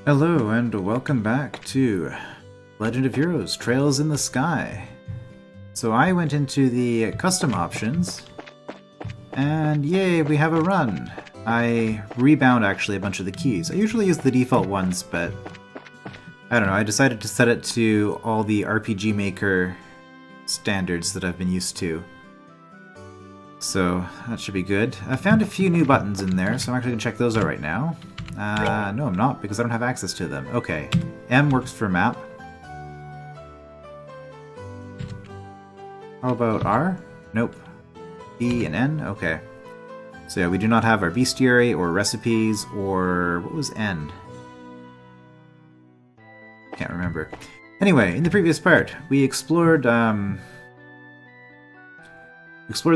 Hello and welcome back to Legend of Heroes Trails in the Sky. So I went into the custom options and yay, we have a run. I rebound actually a bunch of the keys. I usually use the default ones, but I don't know, I decided to set it to all the RPG Maker standards that I've been used to. So that should be good. I found a few new buttons in there, so I'm actually going to check those out right now. No, I'm not, because I don't have access to them. Okay. M works for map. How about R? Nope. E and N? Okay. So yeah, we do not have our bestiary or recipes or... what was N? Can't remember. Anyway, in the previous part, we explored the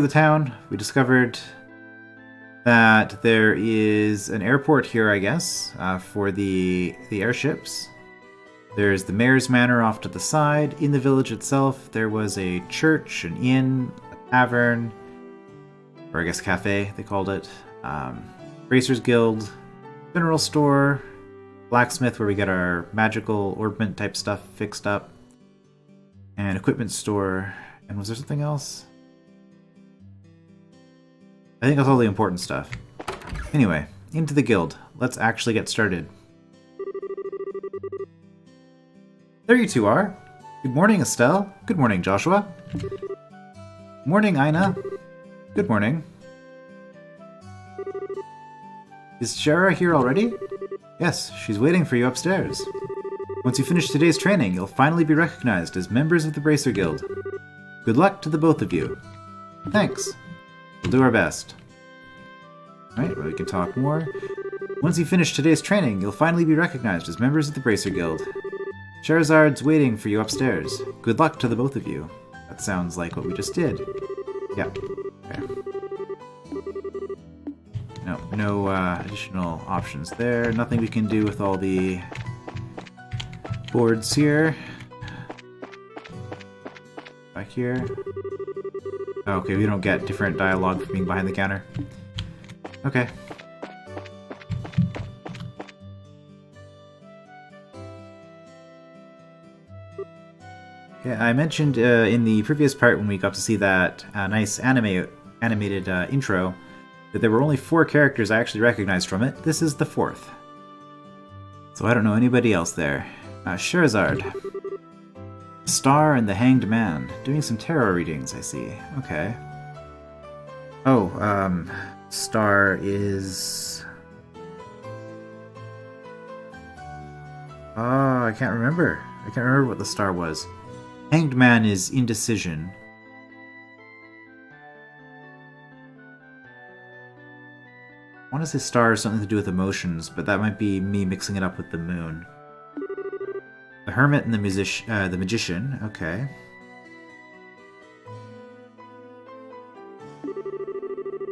town. We discovered that there is an airport here, I guess, for the airships. There's the mayor's manor off to the side. In the village itself, there was a church, an inn, a tavern, or I guess cafe, they called it. Racers Guild, mineral store, blacksmith where we get our magical orbment type stuff fixed up, and equipment store. And was there something else? I think that's all the important stuff. Anyway, into the guild. Let's actually get started. There you two are. Good morning, Estelle. Good morning, Joshua. Morning, Ina. Good morning. Is Shara here already? Yes, she's waiting for you upstairs. Once you finish today's training, you'll finally be recognized as members of the Bracer Guild. Good luck to the both of you. Thanks. We'll do our best. Alright, well, we can talk more. Once you finish today's training, you'll finally be recognized as members of the Bracer Guild. Charizard's waiting for you upstairs. Good luck to the both of you. That sounds like what we just did. Yeah. Okay. No additional options there. Nothing we can do with all the boards here. Back here. Okay, we don't get different dialogue from being behind the counter. Okay. Yeah, I mentioned in the previous part when we got to see that nice animated intro that there were only 4 characters I actually recognized from it. This is the 4th. So I don't know anybody else there. Charizard. Star and the Hanged Man. Doing some tarot readings, I see. Okay. Oh, Star is... oh, I can't remember. I can't remember what the star was. Hanged Man is indecision. I want to say star has something to do with emotions, but that might be me mixing it up with the moon. The Hermit and the Magician, okay.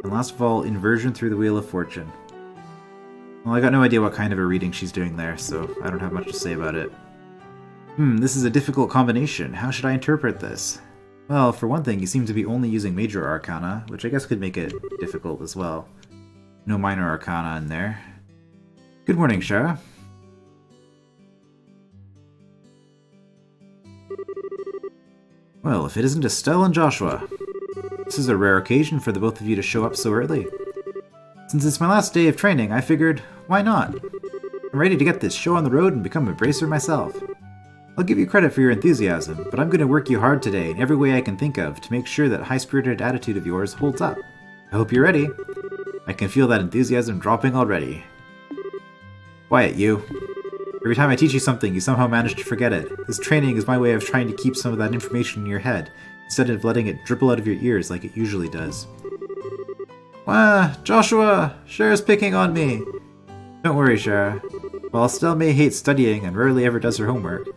And last of all, Inversion through the Wheel of Fortune. Well, I got no idea what kind of a reading she's doing there, so I don't have much to say about it. This is a difficult combination. How should I interpret this? Well, for one thing, you seem to be only using Major Arcana, which I guess could make it difficult as well. No Minor Arcana in there. Good morning, Shara. Well, if it isn't Estelle and Joshua. This is a rare occasion for the both of you to show up so early. Since it's my last day of training, I figured, why not? I'm ready to get this show on the road and become a bracer myself. I'll give you credit for your enthusiasm, but I'm going to work you hard today in every way I can think of to make sure that high-spirited attitude of yours holds up. I hope you're ready. I can feel that enthusiasm dropping already. Quiet, you. Every time I teach you something, you somehow manage to forget it. This training is my way of trying to keep some of that information in your head, instead of letting it dribble out of your ears like it usually does. Wah, Joshua! Shara's picking on me! Don't worry, Shara. While Estelle may hate studying and rarely ever does her homework,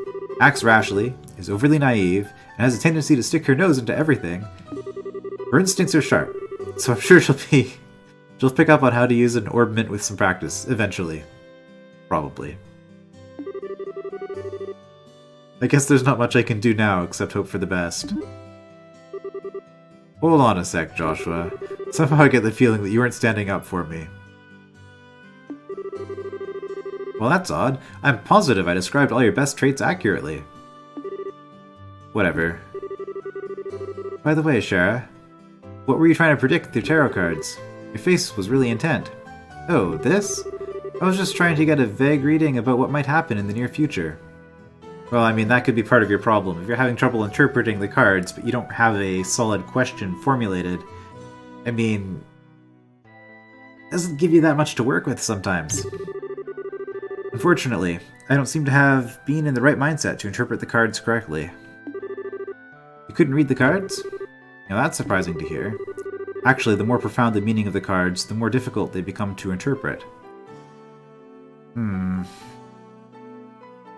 acts rashly, is overly naive, and has a tendency to stick her nose into everything, her instincts are sharp, so I'm sure she'll pick up on how to use an orbment with some practice, eventually. Probably. I guess there's not much I can do now except hope for the best. Hold on a sec, Joshua. Somehow I get the feeling that you weren't standing up for me. Well, that's odd. I'm positive I described all your best traits accurately. Whatever. By the way, Shara, what were you trying to predict with your tarot cards? Your face was really intent. Oh, this? I was just trying to get a vague reading about what might happen in the near future. Well, I mean, that could be part of your problem. If you're having trouble interpreting the cards, but you don't have a solid question formulated, I mean, it doesn't give you that much to work with sometimes. Unfortunately, I don't seem to have been in the right mindset to interpret the cards correctly. You couldn't read the cards? Now that's surprising to hear. Actually, the more profound the meaning of the cards, the more difficult they become to interpret.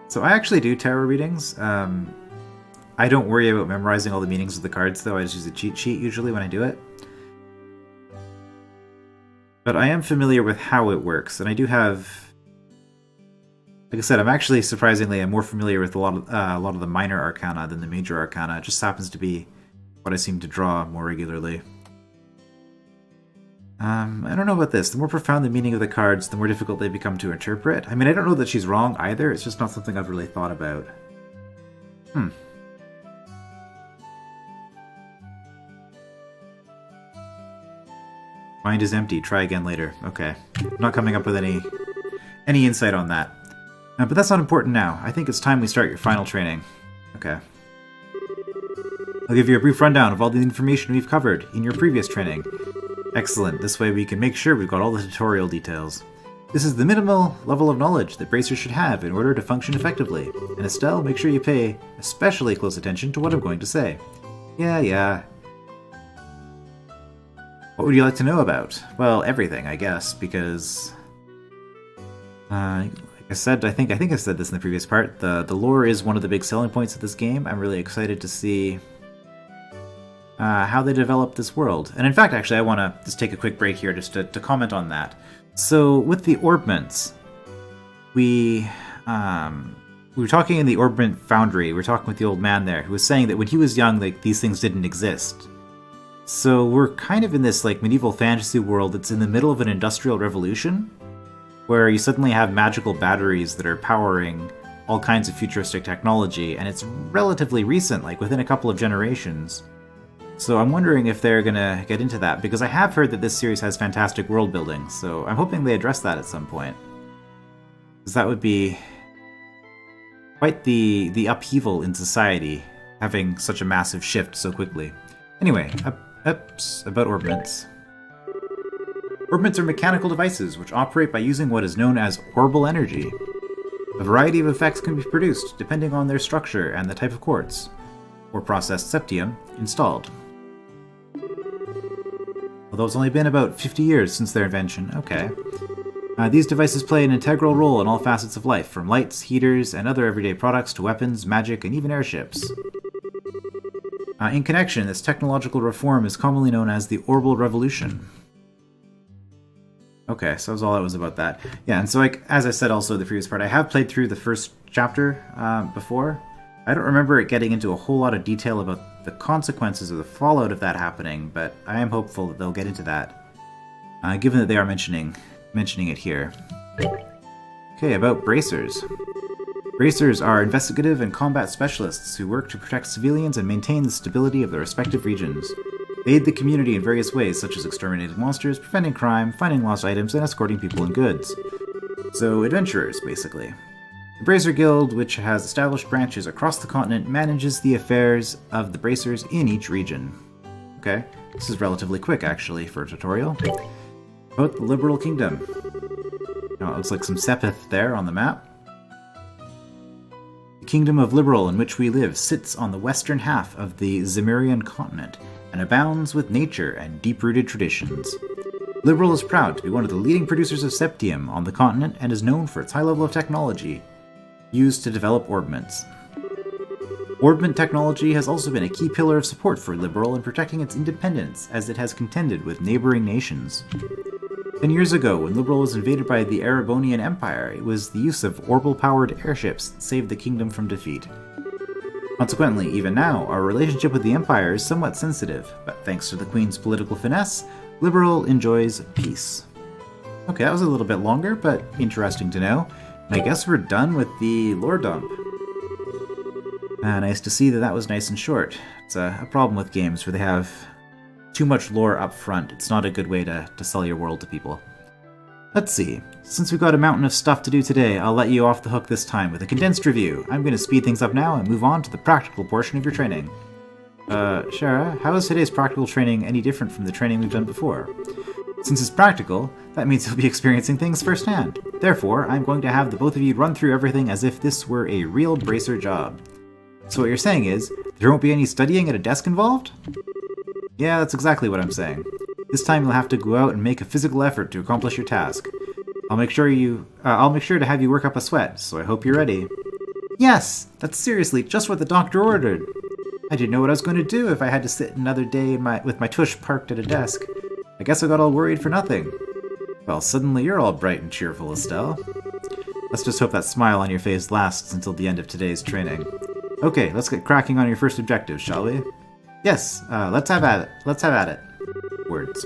So I actually do tarot readings. I don't worry about memorizing all the meanings of the cards, though. I just use a cheat sheet usually when I do it. But I am familiar with how it works, and I do have... Like I said, I'm more familiar with a lot of the minor arcana than the major arcana. It just happens to be what I seem to draw more regularly. I don't know about this. The more profound the meaning of the cards, the more difficult they become to interpret. I mean, I don't know that she's wrong either. It's just not something I've really thought about. Mind is empty. Try again later. Okay. I'm not coming up with any insight on that. But that's not important now. I think it's time we start your final training. Okay. I'll give you a brief rundown of all the information we've covered in your previous training. Excellent. This way we can make sure we've got all the tutorial details. This is the minimal level of knowledge that bracers should have in order to function effectively. And Estelle, make sure you pay especially close attention to what I'm going to say. Yeah. What would you like to know about? Well, everything, I guess, because... like I said, I think I said this in the previous part, the lore is one of the big selling points of this game. I'm really excited to see how they develop this world. And in fact, actually, I want to just take a quick break here just to comment on that. So, with the orbments, we were talking in the orbment foundry. We were talking with the old man there, who was saying that when he was young, like, these things didn't exist. So we're kind of in this like medieval fantasy world that's in the middle of an industrial revolution, where you suddenly have magical batteries that are powering all kinds of futuristic technology, and it's relatively recent, like within a couple of generations. So I'm wondering if they're gonna get into that, because I have heard that this series has fantastic world building, so I'm hoping they address that at some point. Because that would be quite the upheaval in society, having such a massive shift so quickly. Anyway, about orbments. Orbments are mechanical devices which operate by using what is known as orbal energy. A variety of effects can be produced depending on their structure and the type of quartz, or processed septium, installed. Although it's only been about 50 years since their invention, okay. These devices play an integral role in all facets of life, from lights, heaters, and other everyday products to weapons, magic, and even airships. In connection, this technological reform is commonly known as the Orbal Revolution. Okay, so that's all that was about that. Yeah, and so like as I said also in the previous part, I have played through the first chapter before. I don't remember it getting into a whole lot of detail about the consequences or the fallout of that happening, but I am hopeful that they'll get into that, given that they are mentioning it here. Okay, about bracers. Bracers are investigative and combat specialists who work to protect civilians and maintain the stability of their respective regions. They aid the community in various ways, such as exterminating monsters, preventing crime, finding lost items, and escorting people and goods. So, adventurers, basically. The Bracer Guild, which has established branches across the continent, manages the affairs of the bracers in each region. Okay, this is relatively quick, actually, for a tutorial. About the Liberal Kingdom. Now, it looks like some Sepith there on the map. The Kingdom of Liberal, in which we live, sits on the western half of the Zemurian continent and abounds with nature and deep-rooted traditions. Liberal is proud to be one of the leading producers of septium on the continent and is known for its high level of technology used to develop orbments. Orbment technology has also been a key pillar of support for Liberal in protecting its independence as it has contended with neighboring nations. 10 years ago, when Liberal was invaded by the Erebonian Empire, it was the use of orbal-powered airships that saved the kingdom from defeat. Consequently, even now, our relationship with the Empire is somewhat sensitive, but thanks to the Queen's political finesse, Liberal enjoys peace. Okay, that was a little bit longer, but interesting to know. I guess we're done with the lore dump. Nice to see that that was nice and short. It's a problem with games where they have too much lore up front. It's not a good way to sell your world to people. Let's see. Since we've got a mountain of stuff to do today, I'll let you off the hook this time with a condensed review. I'm going to speed things up now and move on to the practical portion of your training. Shara, how is today's practical training any different from the training we've done before? Since it's practical, that means you'll be experiencing things firsthand. Therefore, I'm going to have the both of you run through everything as if this were a real bracer job. So what you're saying is, there won't be any studying at a desk involved? Yeah, that's exactly what I'm saying. This time you'll have to go out and make a physical effort to accomplish your task. I'll make sure to have you work up a sweat, so I hope you're ready. Yes! That's seriously just what the doctor ordered! I didn't know what I was going to do if I had to sit another day with my tush parked at a desk. I guess I got all worried for nothing. Well, suddenly you're all bright and cheerful, Estelle. Let's just hope that smile on your face lasts until the end of today's training. Okay, let's get cracking on your first objective, shall we? Yes, let's have at it. Let's have at it. Words.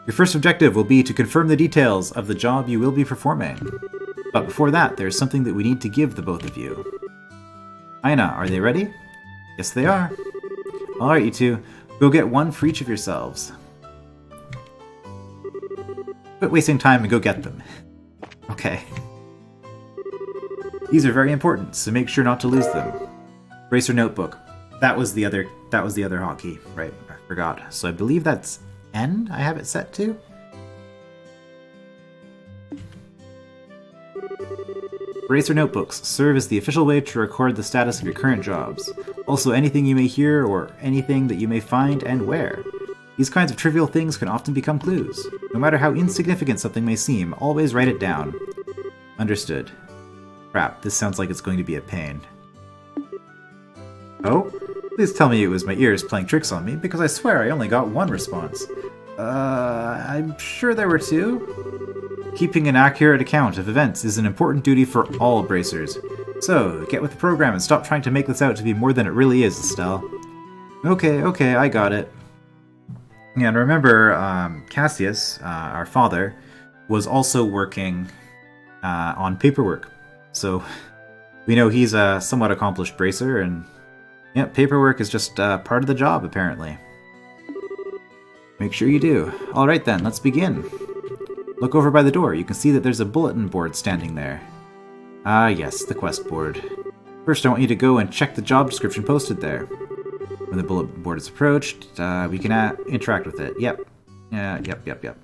Your first objective will be to confirm the details of the job you will be performing. But before that, there's something that we need to give the both of you. Aina, are they ready? Yes, they are. Alright, you two. Go get one for each of yourselves. Quit wasting time and go get them. Okay. These are very important, so make sure not to lose them. Bracer notebook. That was the other hotkey, right? I forgot. So I believe that's N I have it set to? Bracer notebooks serve as the official way to record the status of your current jobs. Also anything you may hear or anything that you may find and where. These kinds of trivial things can often become clues. No matter how insignificant something may seem, always write it down. Understood. Crap, this sounds like it's going to be a pain. Oh? Please tell me it was my ears playing tricks on me, because I swear I only got one response. I'm sure there were two? Keeping an accurate account of events is an important duty for all bracers. So, get with the program and stop trying to make this out to be more than it really is, Estelle. Okay, I got it. And remember, Cassius, our father, was also working on paperwork. So, we know he's a somewhat accomplished bracer, and yeah, paperwork is just part of the job, apparently. Make sure you do. Alright then, let's begin. Look over by the door. You can see that there's a bulletin board standing there. Ah yes, the quest board. First I want you to go and check the job description posted there. When the bulletin board is approached, we can interact with it. Yep. Yep.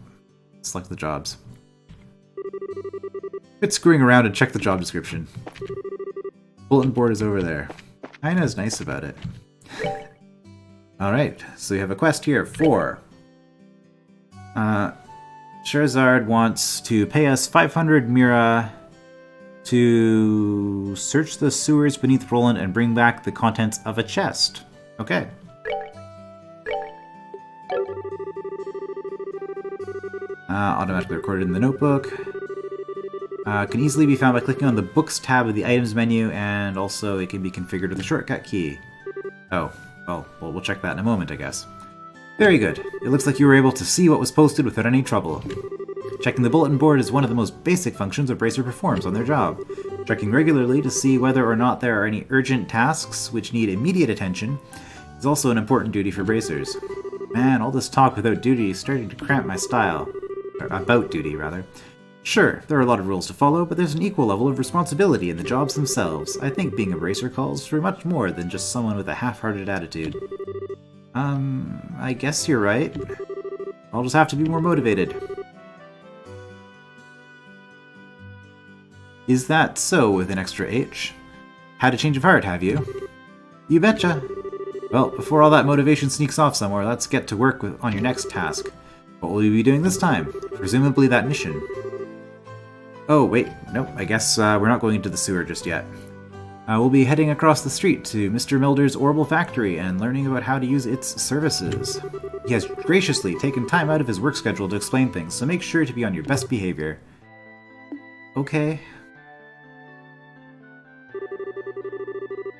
Select the jobs. Quit screwing around and check the job description. Bulletin board is over there. Aina's nice about it. Alright, so we have a quest here for... Scheherazade wants to pay us 500 Mira to search the sewers beneath Roland and bring back the contents of a chest. Okay. Automatically recorded in the notebook. Can easily be found by clicking on the Books tab of the Items menu, and also it can be configured with a shortcut key. Oh, well, we'll check that in a moment, I guess. Very good. It looks like you were able to see what was posted without any trouble. Checking the bulletin board is one of the most basic functions a bracer performs on their job. Checking regularly to see whether or not there are any urgent tasks which need immediate attention is also an important duty for bracers. Man, all this talk without duty is starting to cramp my style. Or about duty, rather. Sure, there are a lot of rules to follow, but there's an equal level of responsibility in the jobs themselves. I think being a bracer calls for much more than just someone with a half-hearted attitude. I guess you're right. I'll just have to be more motivated. Is that so with an extra H? Had a change of heart, have you? You betcha. Well, before all that motivation sneaks off somewhere, let's get to work on your next task. What will you be doing this time? Presumably that mission. Oh, wait, nope, I guess we're not going into the sewer just yet. We'll be heading across the street to Mr. Milder's Orbital Factory and learning about how to use its services. He has graciously taken time out of his work schedule to explain things, so make sure to be on your best behavior. Okay.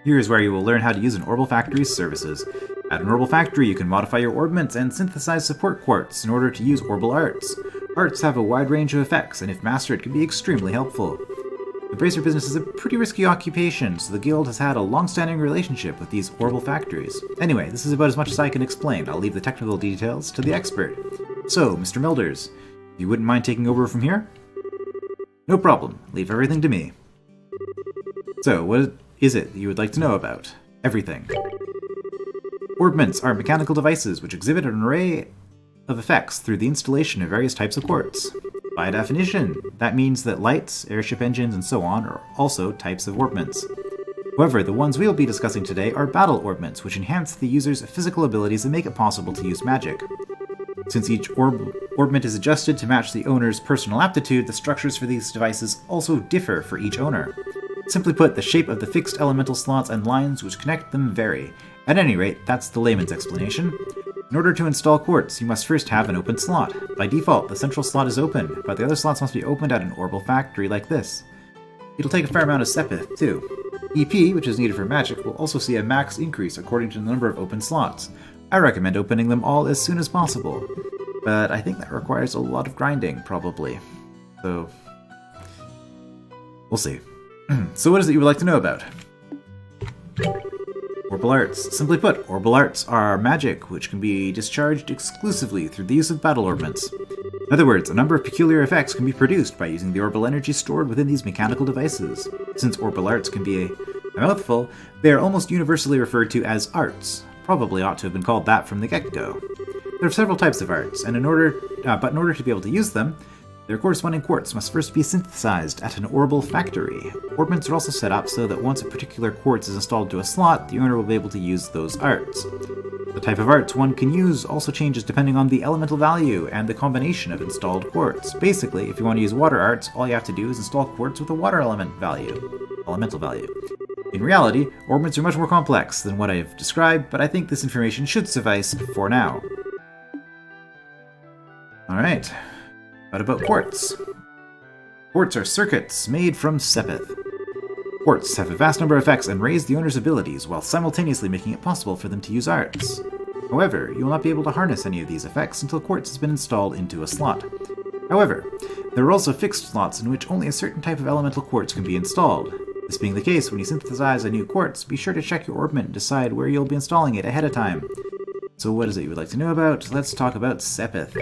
Here is where you will learn how to use an Orbital Factory's services. At an Orbital Factory, you can modify your orbments and synthesize support quartz in order to use Orbital arts. Arts have a wide range of effects, and if mastered, can be extremely helpful. The bracer business is a pretty risky occupation, so the guild has had a long-standing relationship with these orbital factories. Anyway, this is about as much as I can explain. I'll leave the technical details to the expert. So, Mr. Milders, you wouldn't mind taking over from here? No problem. Leave everything to me. So, what is it you would like to know about? Everything. Orbments are mechanical devices which exhibit an array of effects through the installation of various types of quartz. By definition, that means that lights, airship engines, and so on are also types of orbments. However, the ones we will be discussing today are battle orbments, which enhance the user's physical abilities and make it possible to use magic. Since each orbment is adjusted to match the owner's personal aptitude, the structures for these devices also differ for each owner. Simply put, the shape of the fixed elemental slots and lines which connect them vary. At any rate, that's the layman's explanation. In order to install quartz, you must first have an open slot. By default, the central slot is open, but the other slots must be opened at an orbital factory like this. It'll take a fair amount of Sepith, too. EP, which is needed for magic, will also see a max increase according to the number of open slots. I recommend opening them all as soon as possible, but I think that requires a lot of grinding, probably. So, we'll see. So what is it you would like to know about? Orbital arts. Simply put, orbital arts are magic which can be discharged exclusively through the use of battle orbments. In other words, a number of peculiar effects can be produced by using the orbital energy stored within these mechanical devices. Since orbital arts can be a mouthful, they are almost universally referred to as arts. Probably ought to have been called that from the get-go. There are several types of arts, and in order to be able to use them, their corresponding quartz must first be synthesized at an orbital factory. Orbments are also set up so that once a particular quartz is installed to a slot, the owner will be able to use those arts. The type of arts one can use also changes depending on the elemental value and the combination of installed quartz. Basically, if you want to use water arts, all you have to do is install quartz with a water elemental value. In reality, orbments are much more complex than what I have described, but I think this information should suffice for now. Alright. What about quartz? Quartz are circuits made from Sepith. Quartz have a vast number of effects and raise the owner's abilities, while simultaneously making it possible for them to use arts. However, you will not be able to harness any of these effects until quartz has been installed into a slot. However, there are also fixed slots in which only a certain type of elemental quartz can be installed. This being the case, when you synthesize a new quartz, be sure to check your orbment and decide where you'll be installing it ahead of time. So what is it you would like to know about? Let's talk about Sepith.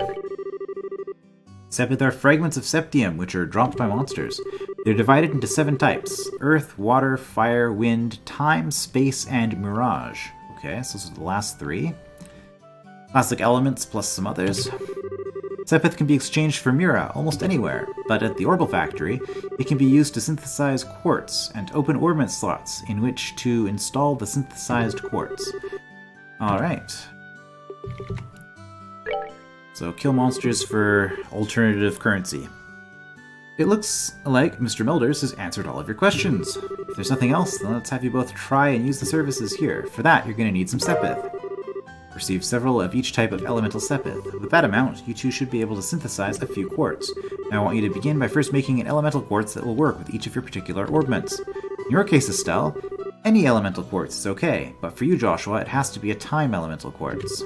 Sepith are fragments of septium, which are dropped by monsters. They're divided into 7 types: Earth, Water, Fire, Wind, Time, Space, and Mirage. Okay, so those are the last 3. Plastic elements plus some others. Sepith can be exchanged for Mira almost anywhere, but at the Orbital Factory, it can be used to synthesize quartz and open orbment slots in which to install the synthesized quartz. Alright. So kill monsters for alternative currency. It looks like Mr. Milders has answered all of your questions. If there's nothing else, then let's have you both try and use the services here. For that, you're going to need some Sepith. Receive several of each type of elemental Sepith. With that amount, you two should be able to synthesize a few quartz. Now I want you to begin by first making an elemental quartz that will work with each of your particular orbments. In your case, Estelle, any elemental quartz is okay, but for you, Joshua, it has to be a time elemental quartz.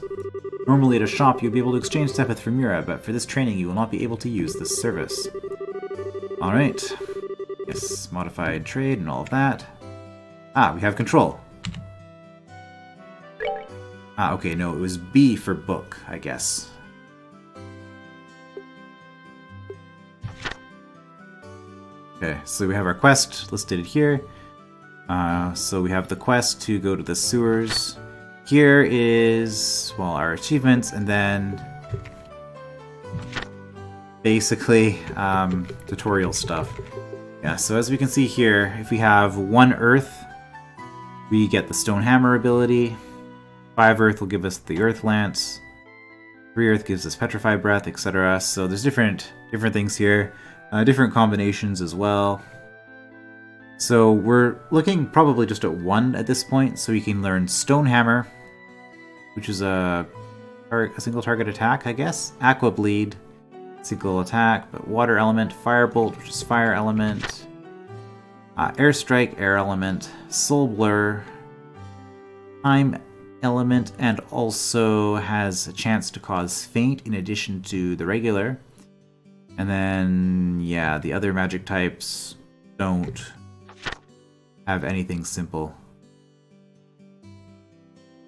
Normally at a shop, you'll be able to exchange Sepith for Mira, but for this training, you will not be able to use this service. Alright. Yes, modified trade and all of that. Ah, we have control. Ah, okay, no, it was B for book, I guess. Okay, so we have our quest listed here. So we have the quest to go to the sewers. Here is, well, our achievements, and then basically tutorial stuff. Yeah, so as we can see here, if we have 1 earth, we get the stone hammer ability. 5 earth will give us the earth lance. 3 earth gives us petrified breath, etc. So there's different things here, different combinations as well. So we're looking probably just at 1 at this point, so we can learn stone hammer, which is a single target attack, I guess. Aqua bleed, single attack, but water element, firebolt, which is fire element, air strike, air element, soul blur, time element, and also has a chance to cause faint in addition to the regular. And then, yeah, the other magic types don't have anything simple.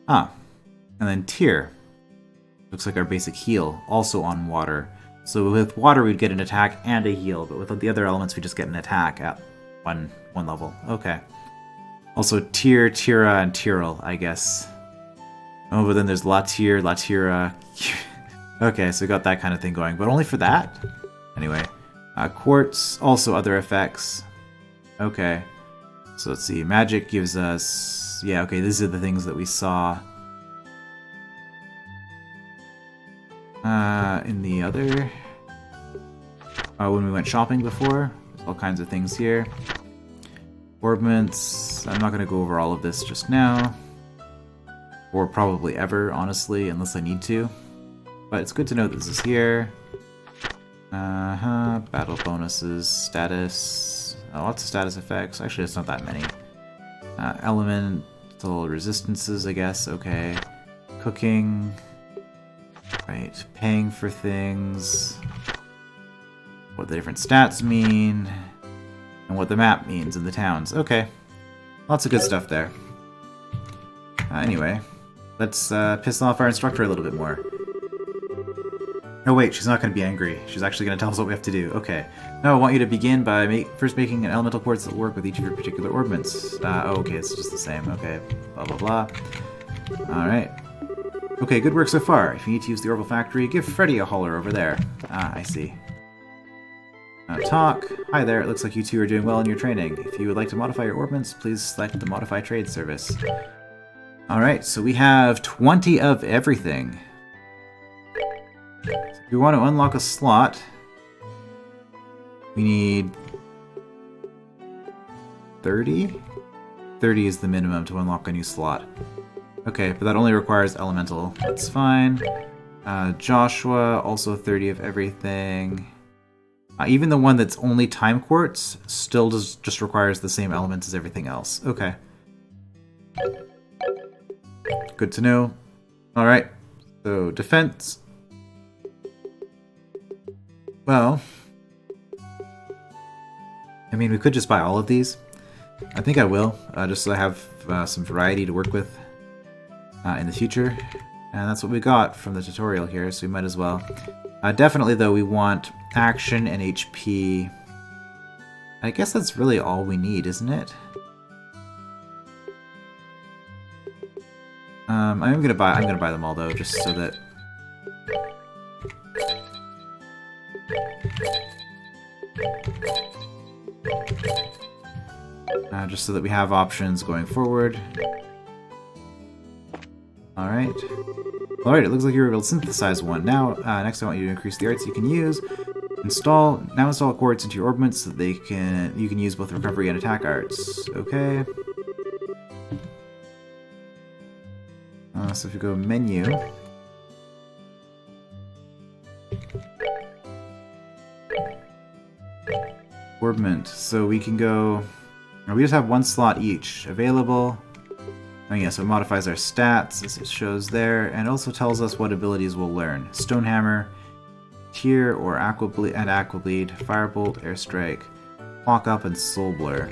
Ah, and then Tier. Looks like our basic heal, also on water. So with water we'd get an attack and a heal, but with the other elements we just get an attack at one level. Okay. Also Tier, Tira, and Tyrell, I guess. Oh, but then there's La Tier, La Tira. Okay, so we got that kind of thing going, but only for that? Anyway. Quartz, also other effects. Okay. So let's see, magic gives us... Yeah, okay, these are the things that we saw in the other... when we went shopping before. There's all kinds of things here. Orbments, I'm not going to go over all of this just now. Or probably ever, honestly, unless I need to. But it's good to know that this is here. Battle bonuses, status... lots of status effects. Actually, it's not that many. Elemental resistances, I guess. Okay. Cooking. Right. Paying for things. What the different stats mean. And what the map means in the towns. Okay. Lots of good stuff there. Anyway. Let's piss off our instructor a little bit more. Oh wait, she's not going to be angry. She's actually going to tell us what we have to do. Okay. Now I want you to begin by first making an elemental quartz that will work with each of your particular orbments. Okay, it's just the same. Okay, blah blah blah. Alright. Okay, good work so far. If you need to use the Orbital Factory, give Freddy a holler over there. I see. Talk. Hi there, it looks like you two are doing well in your training. If you would like to modify your orbments, please select the Modify Trade service. Alright, so we have 20 of everything. So if we want to unlock a slot, we need 30? 30 is the minimum to unlock a new slot. Okay, but that only requires elemental. That's fine. Joshua, also 30 of everything. Even the one that's only time quartz still just requires the same elements as everything else. Okay. Good to know. Alright, so defense. Well, I mean, we could just buy all of these. I think I will, just so I have some variety to work with in the future. And that's what we got from the tutorial here, so we might as well. Definitely, though, we want action and HP. I guess that's really all we need, isn't it? I'm gonna buy them all though, just so that. Just so that we have options going forward. Alright. Alright, it looks like you were able to synthesize one. Now, next I want you to increase the arts you can use. Install quartz into your orbments so that you can use both recovery and attack arts. Okay. So if you go menu. Orbment. So we can go... We just have one slot each available. Oh yeah, so it modifies our stats, as it shows there, and also tells us what abilities we'll learn. Stonehammer, Tear or Aqua Bleed, Firebolt, Airstrike, Clock Up, and Soul Blur.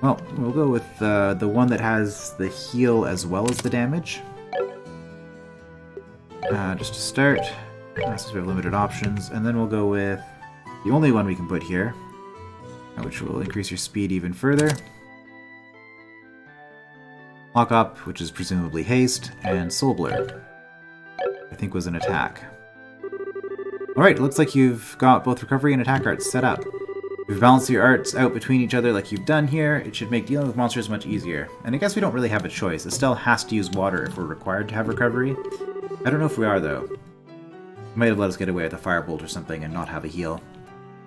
Well, we'll go with the one that has the heal as well as the damage. Just to start, since we have limited options, and then we'll go with the only one we can put here, which will increase your speed even further. Lock Up, which is presumably haste, and Soul Blur, I think was an attack. Alright, it looks like you've got both recovery and attack arts set up. If you balance your arts out between each other like you've done here, it should make dealing with monsters much easier. And I guess we don't really have a choice. Estelle has to use water if we're required to have recovery. I don't know if we are, though. It might have let us get away with a firebolt or something and not have a heal.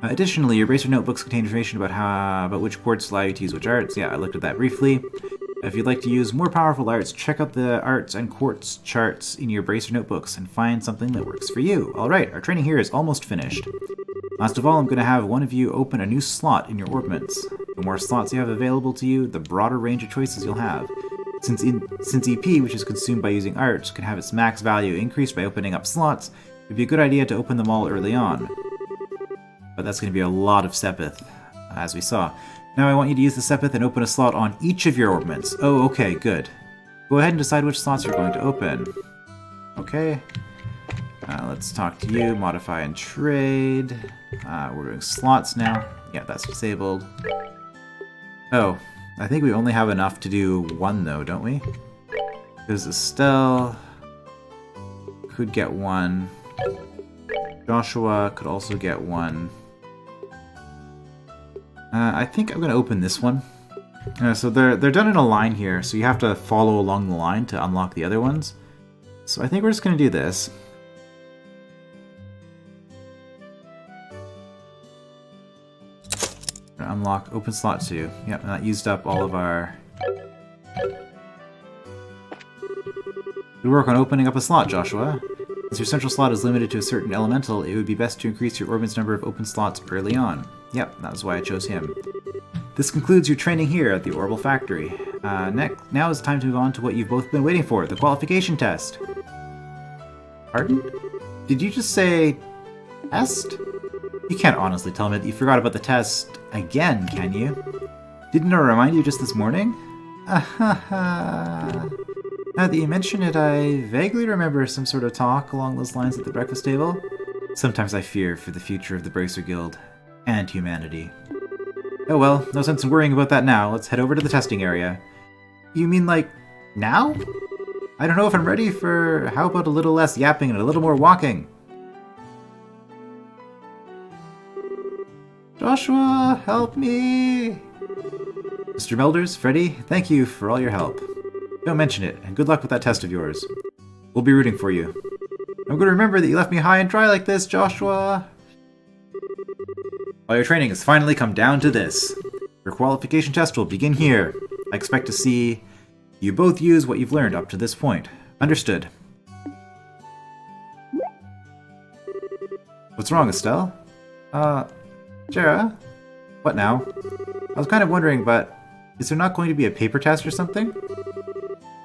Additionally, your Bracer notebooks contain information about which quartz allow you to use which arts. Yeah, I looked at that briefly. If you'd like to use more powerful arts, check out the arts and quartz charts in your Bracer notebooks and find something that works for you. Alright, our training here is almost finished. Last of all, I'm going to have one of you open a new slot in your orbments. The more slots you have available to you, the broader range of choices you'll have. Since EP, which is consumed by using arts, can have its max value increased by opening up slots, it would be a good idea to open them all early on. but that's going to be a lot of Sepith, as we saw. Now I want you to use the Sepith and open a slot on each of your orbments. Oh, okay, good. Go ahead and decide which slots you're going to open. Okay. Let's talk to you, modify and trade. We're doing slots now. Yeah, that's disabled. Oh, I think we only have enough to do one though, don't we? Because Estelle could get one. Joshua could also get one. I think I'm going to open this one. So they're done in a line here, so you have to follow along the line to unlock the other ones. So I think we're just going to do this. Unlock open slot 2. Yep, and that used up all of our... Good work on opening up a slot, Joshua. Since your central slot is limited to a certain elemental, it would be best to increase your orbit's number of open slots early on. Yep, that was why I chose him. This concludes your training here at the Orbital Factory. Now is the time to move on to what you've both been waiting for, the qualification test. Pardon? Did you just say... test? You can't honestly tell me that you forgot about the test again, can you? Didn't I remind you just this morning? Now that you mention it, I vaguely remember some sort of talk along those lines at the breakfast table. Sometimes I fear for the future of the Bracer Guild and humanity. Oh well, no sense in worrying about that now. Let's head over to the testing area. You mean like, now? I don't know if I'm ready for... How about a little less yapping and a little more walking? Joshua, help me! Mr. Melders, Freddy, thank you for all your help. Don't mention it, and good luck with that test of yours. We'll be rooting for you. I'm going to remember that you left me high and dry like this, Joshua! All your training has finally come down to this. Your qualification test will begin here. I expect to see you both use what you've learned up to this point. Understood. What's wrong, Estelle? Jera? What now? I was kind of wondering, but is there not going to be a paper test or something?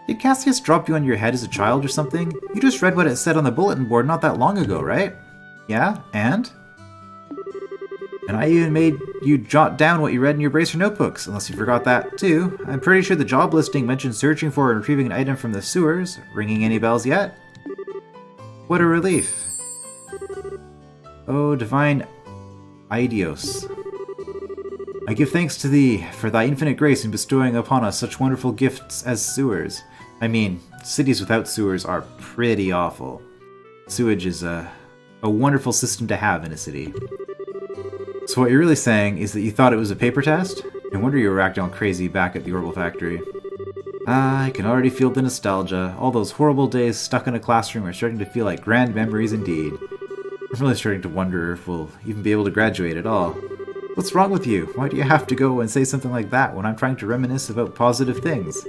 Did Cassius drop you on your head as a child or something? You just read what it said on the bulletin board not that long ago, right? Yeah, and? And I even made you jot down what you read in your Bracer notebooks, unless you forgot that too. I'm pretty sure the job listing mentioned searching for and retrieving an item from the sewers. Ringing any bells yet? What a relief. Oh, divine Idios. I give thanks to thee for thy infinite grace in bestowing upon us such wonderful gifts as sewers. I mean, cities without sewers are pretty awful. Sewage is a wonderful system to have in a city. So what you're really saying is that you thought it was a paper test? No wonder you were acting all crazy back at the Orbital Factory. I can already feel the nostalgia. All those horrible days stuck in a classroom are starting to feel like grand memories indeed. I'm really starting to wonder if we'll even be able to graduate at all. What's wrong with you? Why do you have to go and say something like that when I'm trying to reminisce about positive things?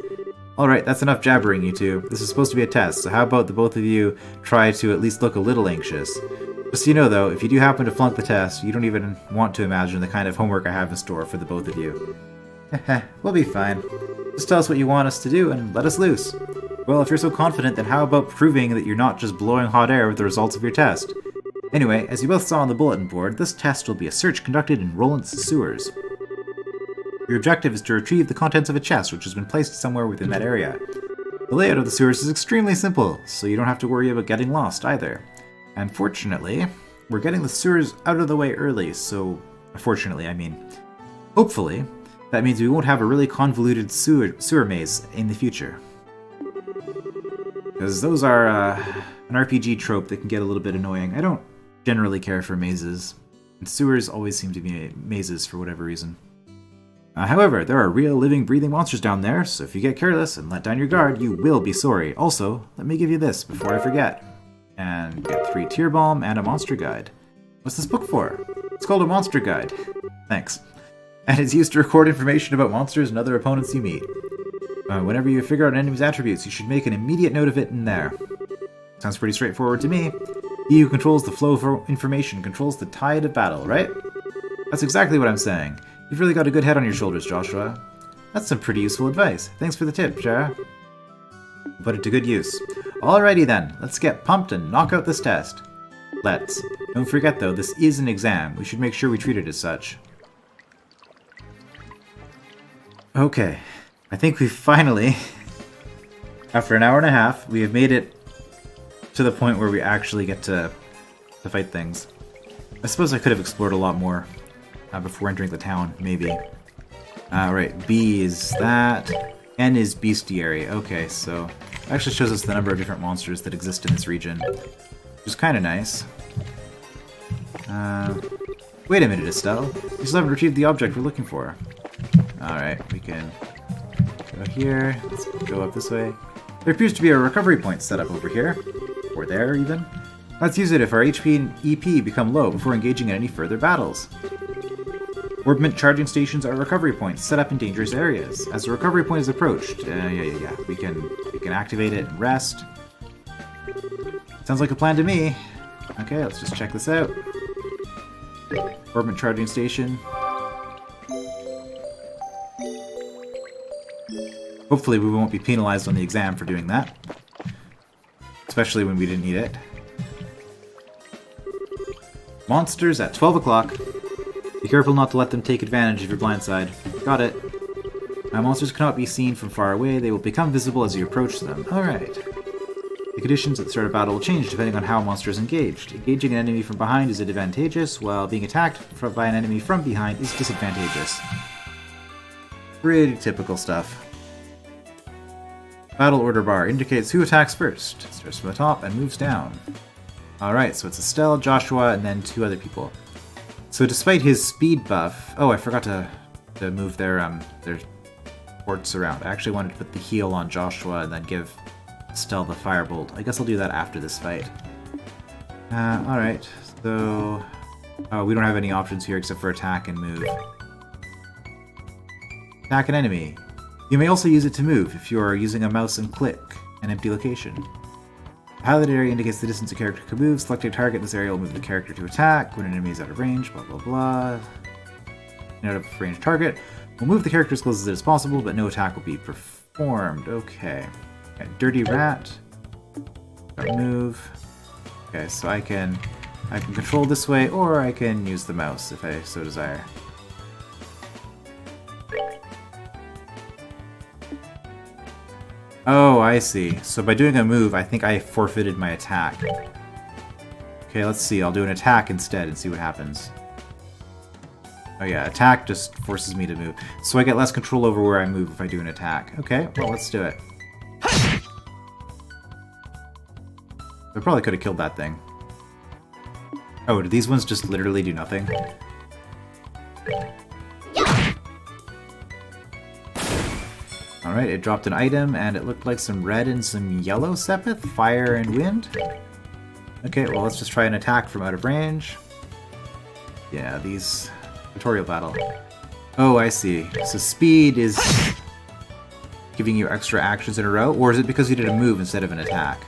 Alright, that's enough jabbering, you two. This is supposed to be a test, so how about the both of you try to at least look a little anxious? Just so you know though, if you do happen to flunk the test, you don't even want to imagine the kind of homework I have in store for the both of you. Heh, we'll be fine. Just tell us what you want us to do and let us loose. Well, if you're so confident, then how about proving that you're not just blowing hot air with the results of your test? Anyway, as you both saw on the bulletin board, this test will be a search conducted in Roland's sewers. Your objective is to retrieve the contents of a chest which has been placed somewhere within that area. The layout of the sewers is extremely simple, so you don't have to worry about getting lost either. And fortunately, we're getting the sewers out of the way early, so... Fortunately, I mean... Hopefully, that means we won't have a really convoluted sewer maze in the future. Because those are an RPG trope that can get a little bit annoying. I don't generally care for mazes, and sewers always seem to be mazes for whatever reason. However, there are real living, breathing monsters down there, so if you get careless and let down your guard, you will be sorry. Also, let me give you this before I forget. And get 3 Tear Balm and a monster guide. What's this book for? It's called a monster guide. Thanks. And it's used to record information about monsters and other opponents you meet. Whenever you figure out an enemy's attributes, you should make an immediate note of it in there. Sounds pretty straightforward to me. He who controls the flow of information controls the tide of battle, right? That's exactly what I'm saying. You've really got a good head on your shoulders, Joshua. That's some pretty useful advice. Thanks for the tip, Jera. Put it to good use. Alrighty then, let's get pumped and knock out this test. Let's. Don't forget though, this is an exam. We should make sure we treat it as such. Okay. I think we finally, after an hour and a half, we have made it to the point where we actually get to fight things. I suppose I could have explored a lot more before entering the town, maybe. Right, B is that. N is bestiary. Okay, so it actually shows us the number of different monsters that exist in this region, which is kind of nice. Wait a minute, Estelle. You still haven't retrieved the object we're looking for. Alright, we can go here. Let's go up this way. There appears to be a recovery point set up over here. Or there, even. Let's use it if our HP and EP become low before engaging in any further battles. Orbment charging stations are recovery points set up in dangerous areas. As the recovery point is approached, we can activate it and rest. Sounds like a plan to me. Okay, let's just check this out. Orbment charging station. Hopefully we won't be penalized on the exam for doing that. Especially when we didn't need it. Monsters at 12 o'clock. Be careful not to let them take advantage of your blind side. Got it. Monsters cannot be seen from far away. They will become visible as you approach them. Alright. The conditions at the start of battle will change depending on how a monster is engaged. Engaging an enemy from behind is advantageous, while being attacked by an enemy from behind is disadvantageous. Pretty typical stuff. Battle order bar indicates who attacks first. It starts from the top and moves down. Alright, so it's Estelle, Joshua, and then 2 other people. So despite his speed buff... Oh, I forgot to move their ports around. I actually wanted to put the heal on Joshua and then give Estelle the firebolt. I guess I'll do that after this fight. Alright, so... Oh, we don't have any options here except for attack and move. Attack an enemy. You may also use it to move if you are using a mouse and click an empty location. The highlighted area indicates the distance a character can move. Select a target in this area will move the character to attack. When an enemy is out of range, blah blah blah. Out of range target will move the character as close as it is possible, but no attack will be performed. Okay. Dirty rat. Move. Okay, so I can control this way, or I can use the mouse if I so desire. Oh, I see. So by doing a move, I think I forfeited my attack. Okay, let's see. I'll do an attack instead and see what happens. Oh yeah, attack just forces me to move. So I get less control over where I move if I do an attack. Okay, well, let's do it. I probably could have killed that thing. Oh, do these ones just literally do nothing? Alright, it dropped an item, and it looked like some red and some yellow Sepith, fire and wind. Okay, well let's just try an attack from out of range. Yeah, these... tutorial battle. Oh, I see. So speed is giving you extra actions in a row, or is it because you did a move instead of an attack?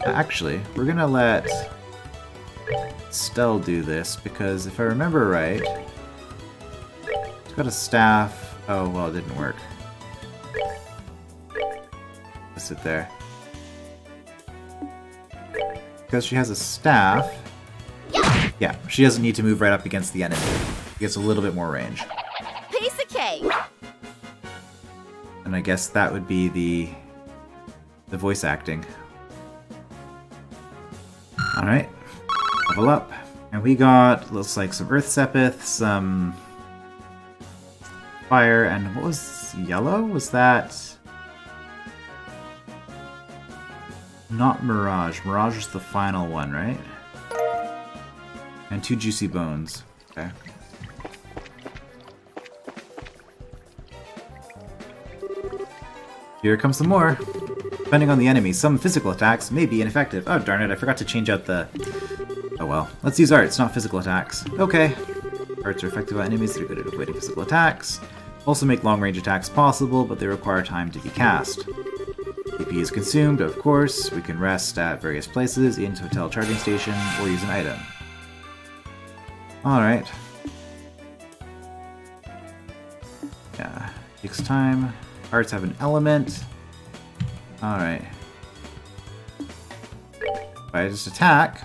Actually, we're gonna let Estelle do this, because if I remember right, it's got a staff. Oh, well, it didn't work. Let's sit there. Because she has a staff. Yeah, she doesn't need to move right up against the enemy. She gets a little bit more range. Piece of cake. And I guess that would be the voice acting. Alright. Level up. And we got, looks like some Earth Sepith, some fire, and what was yellow? Was that... not Mirage. Mirage is the final one, right? And 2 juicy bones. Okay. Here comes some more. Depending on the enemy, some physical attacks may be ineffective. Oh, darn it, I forgot to change out the... Oh well. Let's use arts, not physical attacks. Okay. Arts are effective on enemies that are good at avoiding physical attacks. Also make long-range attacks possible, but they require time to be cast. AP is consumed, of course. We can rest at various places, in hotel charging station, or use an item. Alright. Yeah, takes time. Arts have an element. Alright. If I just attack,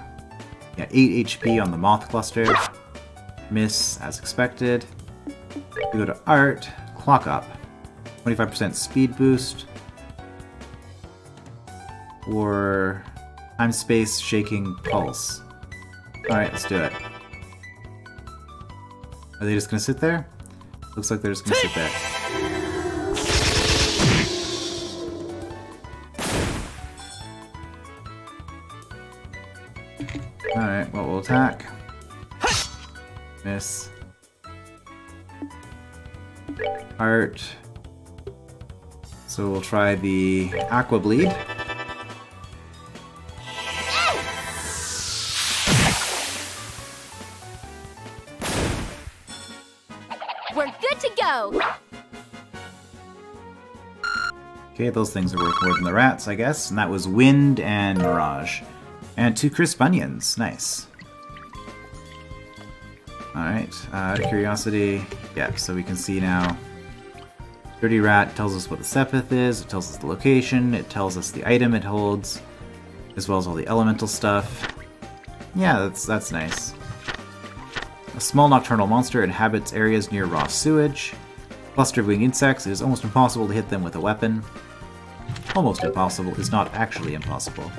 yeah, 8 HP on the moth cluster. Miss as expected. We go to art, clock up. 25% speed boost. Or time space shaking pulse. Alright, let's do it. Are they just gonna sit there? Looks like they're just gonna sit there. Alright, well, we'll attack. Miss. Art. So we'll try the Aqua Bleed. We're good to go! Okay, those things are worth more than the rats, I guess. And that was Wind and Mirage. And 2 crisp onions. Nice. Alright, out of curiosity. Yeah, so we can see now. Dirty Rat tells us what the Sepith is, it tells us the location, it tells us the item it holds, as well as all the elemental stuff. Yeah, that's nice. A small nocturnal monster inhabits areas near raw sewage. Cluster of winged insects, it is almost impossible to hit them with a weapon. Almost impossible is not actually impossible.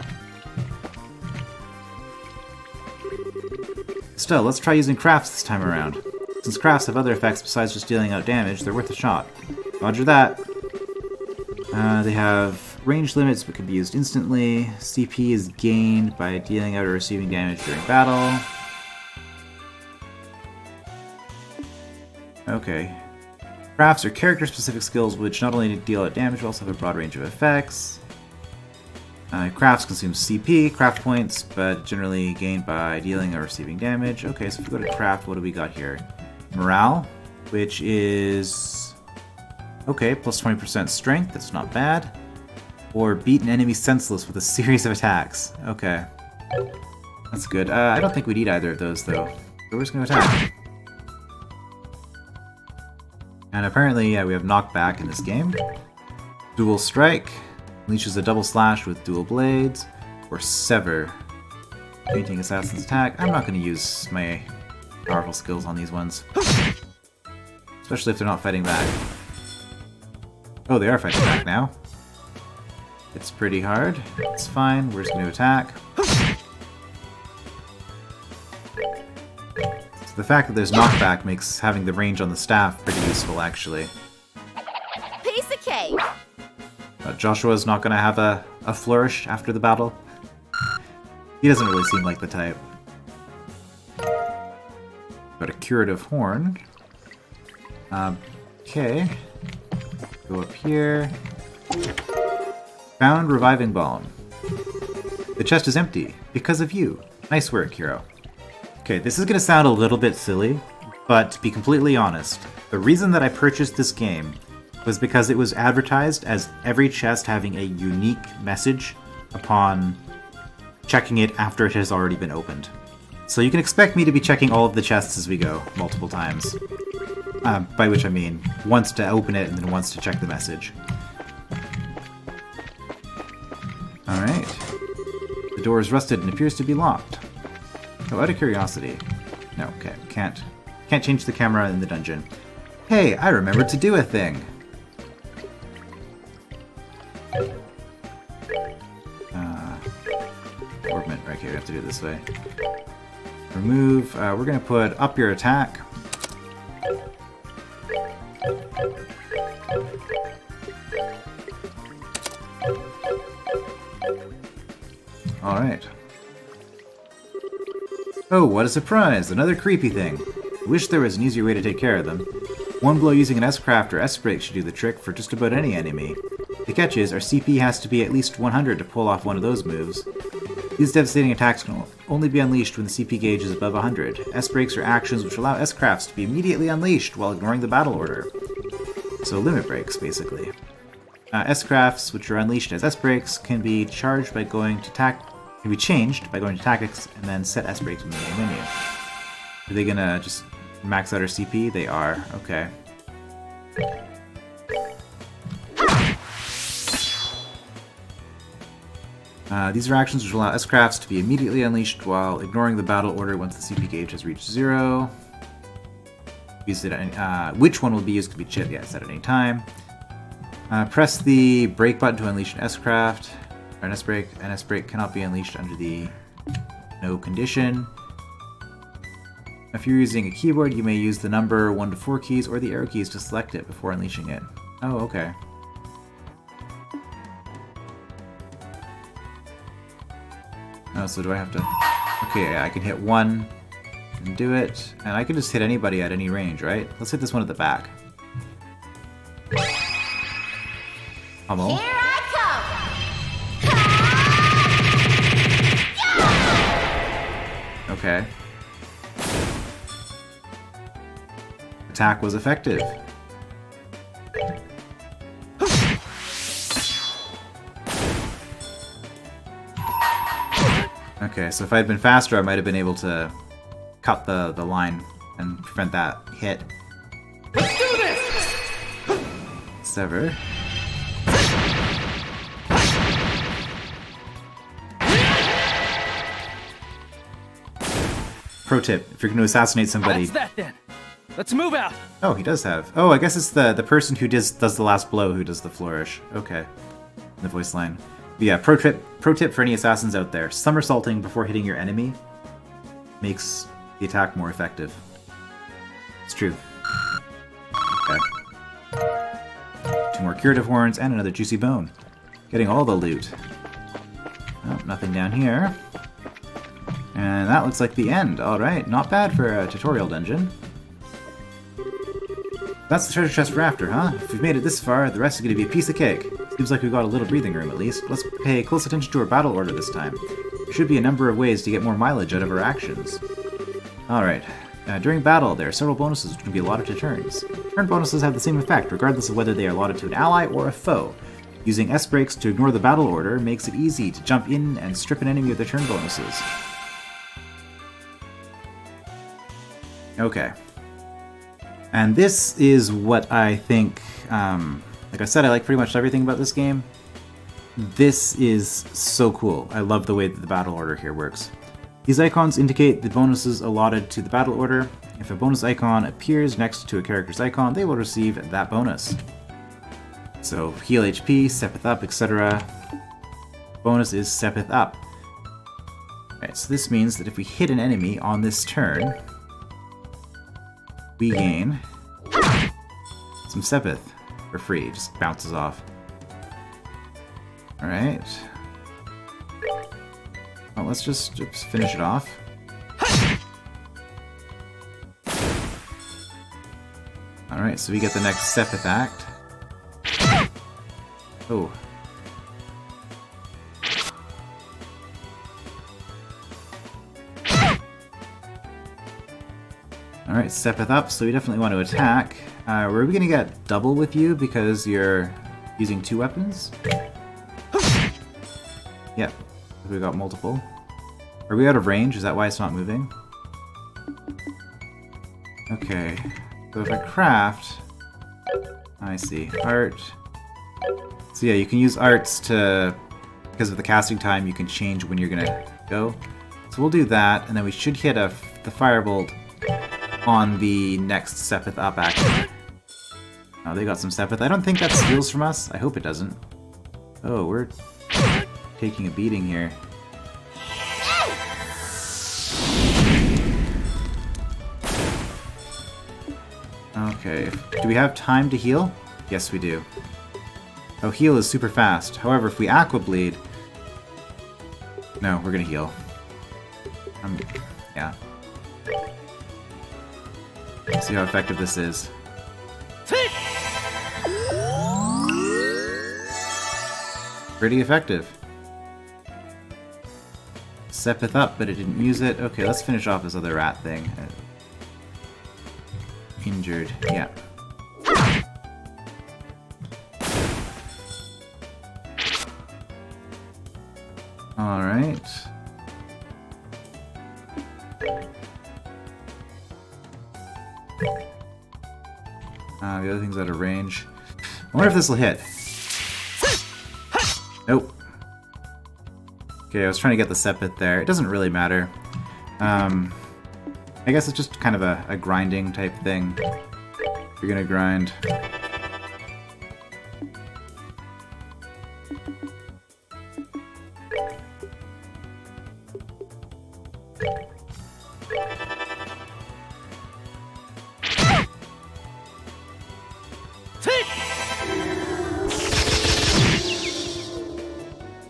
Still, let's try using crafts this time around. Since crafts have other effects besides just dealing out damage, they're worth a shot. Roger that. They have range limits but can be used instantly. CP is gained by dealing out or receiving damage during battle. Okay. Crafts are character-specific skills which not only deal out damage but also have a broad range of effects. Crafts consume CP, craft points, but generally gained by dealing or receiving damage. Okay, so if we go to craft, what do we got here? Morale, which is... okay, plus 20% strength, that's not bad. Or beat an enemy senseless with a series of attacks. Okay. That's good. I don't think we need either of those, though. So we're just going to attack. And apparently, yeah, we have knockback in this game. Dual Strike. Unleashes a double slash with dual blades. Or Sever. Painting Assassin's Attack. I'm not going to use my powerful skills on these ones. Especially if they're not fighting back. Oh, they are fighting back now. It's pretty hard. It's fine. We're just going to attack. So the fact that there's knockback makes having the range on the staff pretty useful, actually. Piece of cake! Joshua's not going to have a flourish after the battle. He doesn't really seem like the type. Got a curative horn. Okay. Go up here. Found reviving balm. The chest is empty because of you. Nice work, hero. Okay, this is going to sound a little bit silly, but to be completely honest, the reason that I purchased this game was because it was advertised as every chest having a unique message upon checking it after it has already been opened. So you can expect me to be checking all of the chests as we go, multiple times. By which I mean, once to open it and then once to check the message. Alright. The door is rusted and appears to be locked. So out of curiosity... No, okay, can't change the camera in the dungeon. Hey, I remembered to do a thing! Orbment, right here, we have to do it this way. Remove, we're gonna put up your attack. Alright. Oh, what a surprise! Another creepy thing. I wish there was an easier way to take care of them. One blow using an S-Craft or S-Break should do the trick for just about any enemy. The catch is, our CP has to be at least 100 to pull off one of those moves. These devastating attacks can only be unleashed when the CP gauge is above 100. S-Breaks are actions which allow S-Crafts to be immediately unleashed while ignoring the battle order. So limit breaks, basically. S-Crafts, which are unleashed as S-Breaks, can be changed by going to Tactics and then set S-Breaks in the main menu. Are they gonna just max out our CP? They are. Okay. These are actions which allow S-Crafts to be immediately unleashed while ignoring the battle order once the CP gauge has reached 0. Use it at which one will be used can be set at any time. Press the brake button to unleash an S-Craft. Or an S-Brake. An S-Brake cannot be unleashed under the no condition. If you're using a keyboard, you may use the number 1 to 4 keys or the arrow keys to select it before unleashing it. Oh, okay. Oh, so do I have to... Okay, yeah, I can hit 1 and do it. And I can just hit anybody at any range, right? Let's hit this one at the back. Hummel. Here I come! Okay. Attack was effective. Okay, so if I had been faster, I might have been able to cut the line and prevent that hit. Let's do this! Sever. Pro tip, if you're going to assassinate somebody... That's that then. Let's move out. Oh, he does have... Oh, I guess it's the person who does the last blow who does the flourish. Okay. The voice line. But yeah, pro tip for any assassins out there. Somersaulting before hitting your enemy makes the attack more effective. It's true. Okay. 2 more curative horns and another juicy bone. Getting all the loot. Oh, nothing down here. And that looks like the end. Alright, not bad for a tutorial dungeon. That's the treasure chest we're after, huh? If we've made it this far, the rest is going to be a piece of cake. Seems like we've got a little breathing room at least. Let's pay close attention to our battle order this time. There should be a number of ways to get more mileage out of our actions. Alright. During battle, there are several bonuses which can be allotted to turns. Turn bonuses have the same effect, regardless of whether they are allotted to an ally or a foe. Using S-Brakes to ignore the battle order makes it easy to jump in and strip an enemy of their turn bonuses. Okay. And this is what I think, like I said, I like pretty much everything about this game. This is so cool. I love the way that the battle order here works. These icons indicate the bonuses allotted to the battle order. If a bonus icon appears next to a character's icon, they will receive that bonus. So, heal HP, steppeth up, etc. Bonus is steppeth up. Alright, so this means that if we hit an enemy on this turn, we gain some Sepith for free. It just bounces off. Alright. Well, let's just finish it off. Alright, so we get the next Sepith act. Oh. Alright, Sepith up, so we definitely want to attack. Were we gonna get double with you because you're using 2 weapons? Yep, we got multiple. Are we out of range? Is that why it's not moving? Okay, so if I craft... I see, art... So yeah, you can use arts to... Because of the casting time, you can change when you're gonna go. So we'll do that, and then we should hit the firebolt on the next Sepith up action. Oh, they got some Sepith. I don't think that steals from us. I hope it doesn't. Oh, we're taking a beating here. Okay, do we have time to heal? Yes, we do. Oh, heal is super fast. However, if we Aqua Bleed... No, we're gonna heal. Yeah. Let's see how effective this is. Pretty effective. Sepith up, but it didn't use it. Okay, let's finish off this other rat thing. Injured, yeah. Alright. The other thing's out of range. I wonder if this will hit. Nope. Okay, I was trying to get the set bit there. It doesn't really matter. I guess it's just kind of a grinding type thing. You're gonna grind.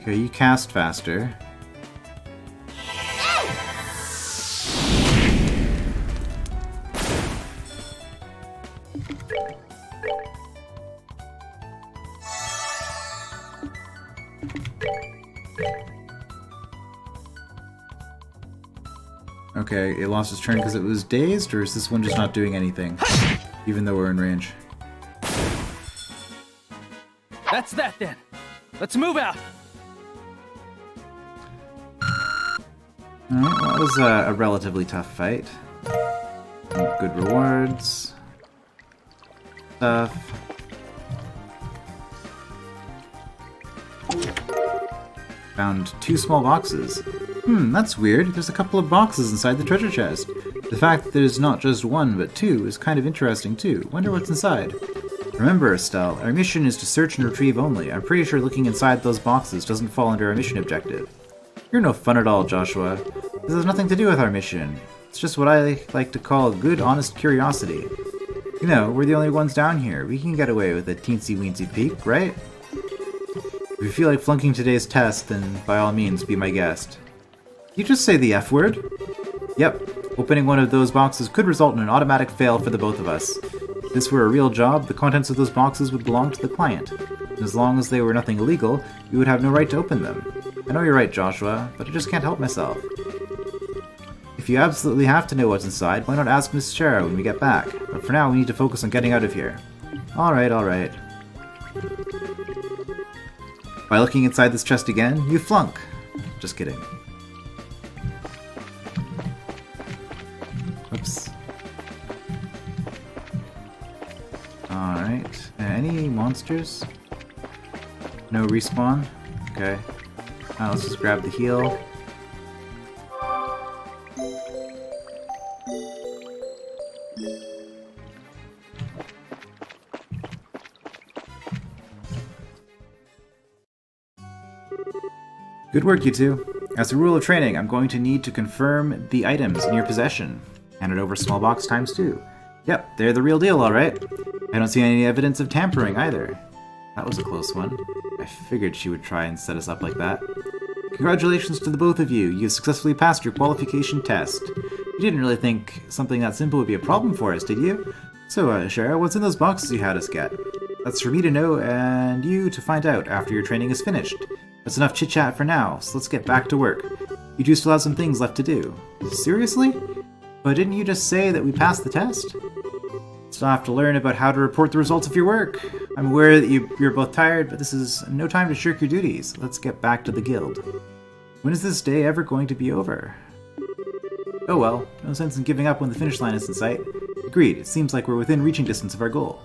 Okay, you cast faster. Okay, it lost its turn because it was dazed, or is this one just not doing anything? Even though we're in range. That's that then. Let's move out. Alright, well, that was a relatively tough fight. Good rewards. Stuff. Found 2 small boxes. That's weird. There's a couple of boxes inside the treasure chest. The fact that there's not just 1, but 2 is kind of interesting too. Wonder what's inside. Remember, Estelle, our mission is to search and retrieve only. I'm pretty sure looking inside those boxes doesn't fall under our mission objective. You're no fun at all, Joshua. This has nothing to do with our mission. It's just what I like to call good, honest curiosity. You know, we're the only ones down here. We can get away with a teensy-weensy peek, right? If you feel like flunking today's test, then by all means, be my guest. You just say the F word? Yep. Opening one of those boxes could result in an automatic fail for the both of us. If this were a real job, the contents of those boxes would belong to the client. And as long as they were nothing illegal, you would have no right to open them. I know you're right, Joshua, but I just can't help myself. If you absolutely have to know what's inside, why not ask Miss Shara when we get back? But for now, we need to focus on getting out of here. Alright, alright. By looking inside this chest again, you flunk. Just kidding. Oops. Alright. Any monsters? No respawn? Okay. Let's just grab the heal. Good work, you two. As a rule of training, I'm going to need to confirm the items in your possession. Hand it over small box ×2. Yep, they're the real deal, alright. I don't see any evidence of tampering either. That was a close one. I figured she would try and set us up like that. Congratulations to the both of you. You've successfully passed your qualification test. You didn't really think something that simple would be a problem for us, did you? So, Shara, what's in those boxes you had us get? That's for me to know and you to find out after your training is finished. That's enough chit-chat for now, so let's get back to work. You two still have some things left to do. Seriously? But didn't you just say that we passed the test? Still have to learn about how to report the results of your work. I'm aware that you're both tired, but this is no time to shirk your duties. Let's get back to the guild. When is this day ever going to be over? Oh well, no sense in giving up when the finish line is in sight. Agreed, it seems like we're within reaching distance of our goal.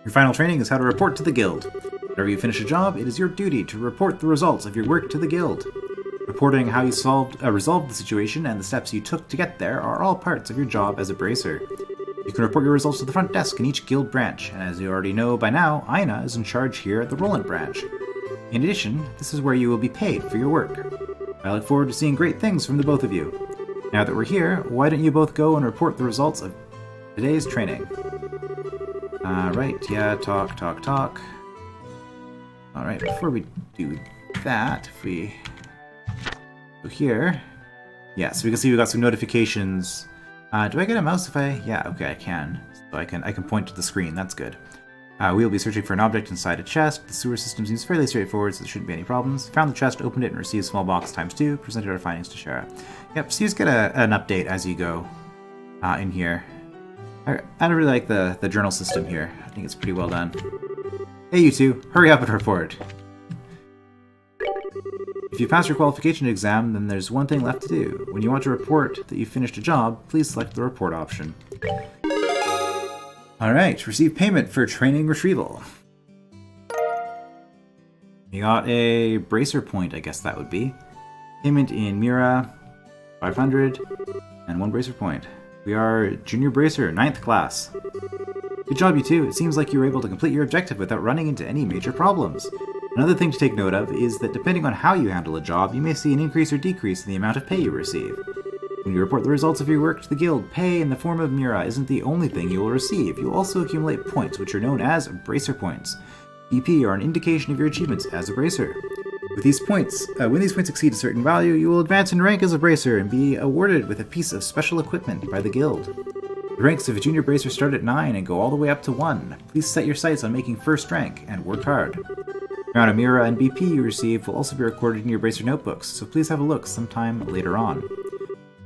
Your final training is how to report to the guild. Whenever you finish a job, it is your duty to report the results of your work to the guild. Reporting how you resolved the situation and the steps you took to get there are all parts of your job as a bracer. You can report your results to the front desk in each guild branch, and as you already know by now, Aina is in charge here at the Roland branch. In addition, this is where you will be paid for your work. I look forward to seeing great things from the both of you. Now that we're here, why don't you both go and report the results of today's training? Right, yeah, talk. Alright, before we do that, if we go here, yeah, so we can see we got some notifications. Do I get a mouse if I? Yeah, okay, I can. So I can point to the screen. That's good. We will be searching for an object inside a chest. The sewer system seems fairly straightforward, so there shouldn't be any problems. Found the chest, opened it, and received small box ×2. Presented our findings to Shara. Yep, so you just get an update as you go in here. I really like the journal system here. I think it's pretty well done. Hey, you two, hurry up and report. If you pass your qualification exam, then there's one thing left to do. When you want to report that you finished a job, please select the report option. Alright, receive payment for training retrieval. You got a bracer point, I guess that would be. Payment in Mira, 500, and 1 bracer point. We are Junior Bracer, 9th class. Good job, you two. It seems like you were able to complete your objective without running into any major problems. Another thing to take note of is that depending on how you handle a job, you may see an increase or decrease in the amount of pay you receive. When you report the results of your work to the guild, pay in the form of Mira isn't the only thing you will receive. You will also accumulate points, which are known as bracer points. BP are an indication of your achievements as a bracer. With these points, when these points exceed a certain value, you will advance in rank as a bracer and be awarded with a piece of special equipment by the guild. The ranks of a junior bracer start at 9 and go all the way up to 1. Please set your sights on making first rank and work hard. The amount of Mira and BP you receive will also be recorded in your bracer notebooks, so please have a look sometime later on.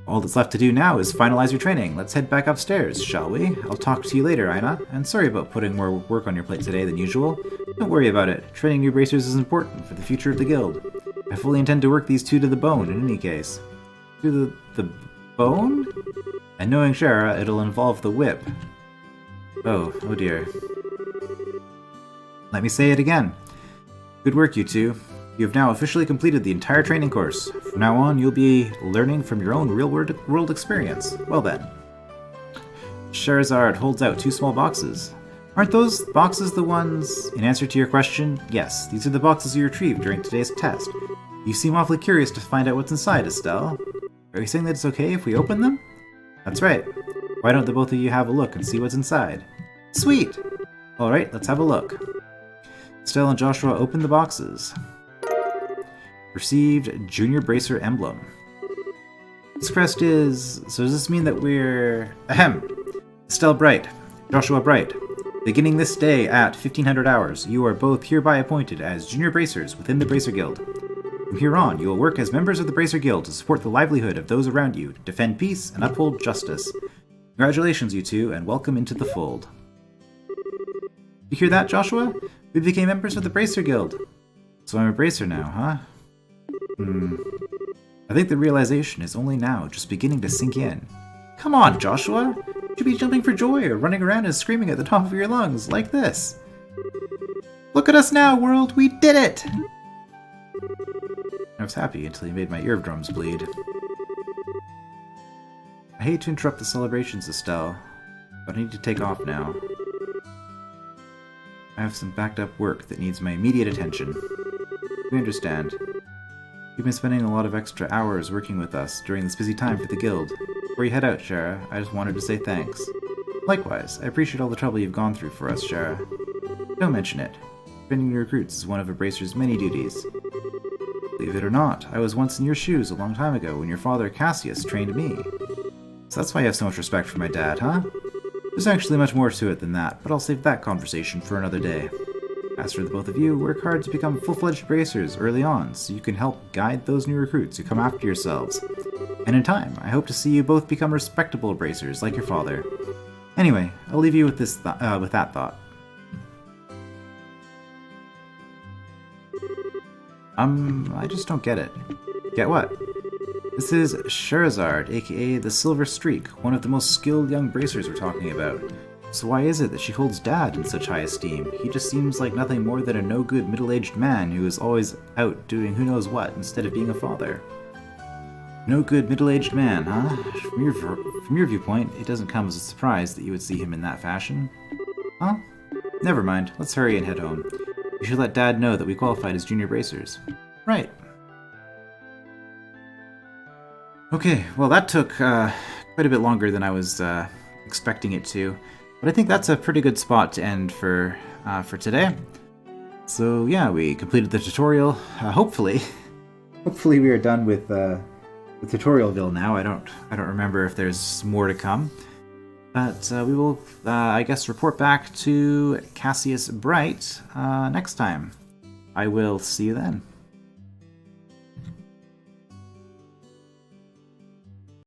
All that's left to do now is finalize your training. Let's head back upstairs, shall we? I'll talk to you later, Aina, and sorry about putting more work on your plate today than usual. Don't worry about it. Training new bracers is important for the future of the guild. I fully intend to work these two to the bone in any case. To the bone? And knowing Shara, it'll involve the whip. Oh dear. Let me say it again. Good work, you two. You have now officially completed the entire training course. From now on, you'll be learning from your own real-world experience. Well then. Sherazard holds out 2 small boxes. Aren't those boxes the ones... In answer to your question, yes, these are the boxes you retrieved during today's test. You seem awfully curious to find out what's inside, Estelle. Are you saying that it's okay if we open them? That's right. Why don't the both of you have a look and see what's inside? Sweet! Alright, let's have a look. Estelle and Joshua open the boxes. Received Junior Bracer Emblem. This crest is... So does this mean that we're... Ahem! Estelle Bright, Joshua Bright. Beginning this day at 1500 hours, you are both hereby appointed as Junior Bracers within the Bracer Guild. From here on, you will work as members of the Bracer Guild to support the livelihood of those around you, defend peace, and uphold justice. Congratulations, you two, and welcome into the fold. You hear that, Joshua? We became members of the Bracer Guild. So I'm a Bracer now, huh? I think the realization is only now just beginning to sink in. Come on, Joshua! You should be jumping for joy or running around and screaming at the top of your lungs, like this. Look at us now, world! We did it! I was happy until he made my eardrums bleed. I hate to interrupt the celebrations, Estelle, but I need to take off now. I have some backed up work that needs my immediate attention. We understand. You've been spending a lot of extra hours working with us during this busy time for the guild. Before you head out, Shara, I just wanted to say thanks. Likewise, I appreciate all the trouble you've gone through for us, Shara. Don't mention it. Training new recruits is one of a Bracer's many duties. Believe it or not, I was once in your shoes a long time ago when your father Cassius trained me. So that's why you have so much respect for my dad, huh? There's actually much more to it than that, but I'll save that conversation for another day. As for the both of you, work hard to become full-fledged bracers early on, so you can help guide those new recruits who come after yourselves. And in time, I hope to see you both become respectable bracers like your father. Anyway, I'll leave you with this with that thought. I just don't get it. Get what? This is Sherazard, aka the Silver Streak, one of the most skilled young bracers we're talking about. So why is it that she holds Dad in such high esteem? He just seems like nothing more than a no-good middle-aged man who is always out doing who knows what instead of being a father. No-good middle-aged man, huh? From your viewpoint, it doesn't come as a surprise that you would see him in that fashion. Huh? Never mind, let's hurry and head home. You should let Dad know that we qualified as junior bracers. Right. Okay, well that took quite a bit longer than I was expecting it to. But I think that's a pretty good spot to end for today. So yeah, we completed the tutorial. Hopefully we are done with Tutorialville now. I don't remember if there's more to come. But we will, I guess, report back to Cassius Bright next time. I will see you then.